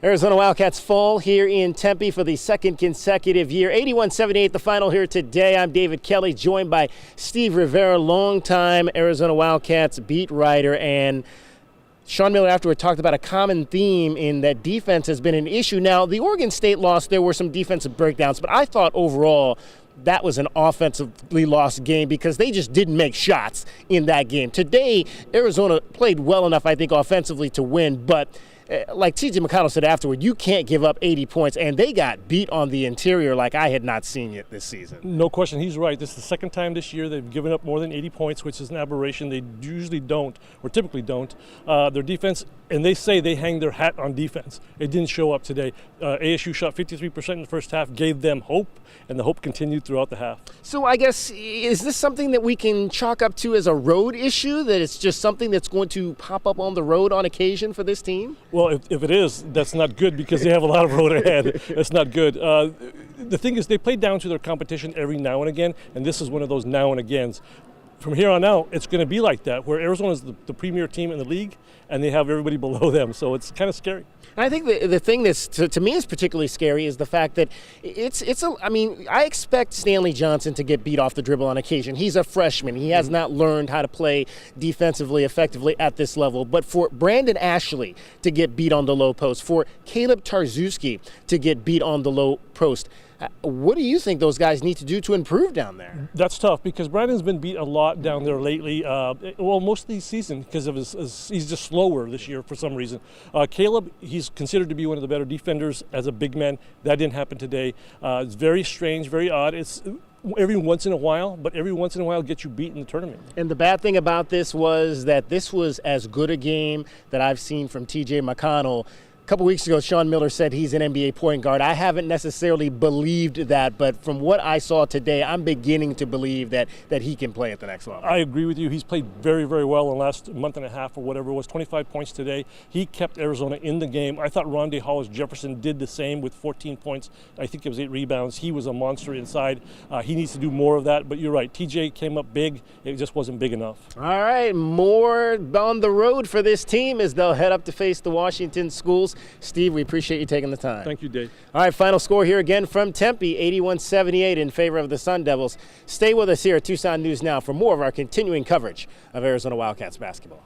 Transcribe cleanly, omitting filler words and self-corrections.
Arizona Wildcats fall here in Tempe for the second consecutive year. 81-78 the final here today. I'm David Kelly, joined by Steve Rivera, longtime Arizona Wildcats beat writer, and Sean Miller afterward talked about a common theme in that defense has been an issue. Now, the Oregon State loss, there were some defensive breakdowns, but I thought overall that was an offensively lost game because they just didn't make shots in that game. Today, Arizona played well enough, I think, offensively to win, but like T.J. McConnell said afterward, you can't give up 80 points, and they got beat on the interior like I had not seen it this season. No question, he's right. This is the second time this year they've given up more than 80 points, which is an aberration. They usually don't, or typically don't. Their defense, and they say they hang their hat on defense. It didn't show up today. ASU shot 53% in the first half, gave them hope, and the hope continued throughout the half. So I guess, is this something that we can chalk up to as a road issue, that it's just something that's going to pop up on the road on occasion for this team? Well, if it is, that's not good because they have a lot of road ahead. That's not good. The thing is, they play down to their competition every now and again, and this is one of those now and agains. From here on out, it's going to be like that, where Arizona is the premier team in the league, and they have everybody below them, so it's kind of scary. And I think the thing that's, to me, is particularly scary is the fact that I expect Stanley Johnson to get beat off the dribble on occasion. He's a freshman. He has not learned how to play defensively effectively at this level. But for Brandon Ashley to get beat on the low post, for Caleb Tarczewski to get beat on the low post, what do you think those guys need to do to improve down there? That's tough because Brandon's been beat a lot down there lately. Most of the season because of he's just slower this year for some reason. Caleb, he's considered to be one of the better defenders as a big man. That didn't happen today. It's very strange, very odd. It's every once in a while, but every once in a while gets you beat in the tournament. And the bad thing about this was that this was as good a game that I've seen from T.J. McConnell. A couple weeks ago, Sean Miller said he's an NBA point guard. I haven't necessarily believed that, but from what I saw today, I'm beginning to believe that he can play at the next level. I agree with you. He's played very, very well in the last month and a half or whatever it was, 25 points today. He kept Arizona in the game. I thought Rondae Hollis-Jefferson did the same with 14 points. I think it was 8 rebounds. He was a monster inside. He needs to do more of that, but you're right. TJ came up big. It just wasn't big enough. All right, more on the road for this team as they'll head up to face the Washington Schools. Steve, we appreciate you taking the time. Thank you, Dave. All right, final score here again from Tempe, 81-78 in favor of the Sun Devils. Stay with us here at Tucson News Now for more of our continuing coverage of Arizona Wildcats basketball.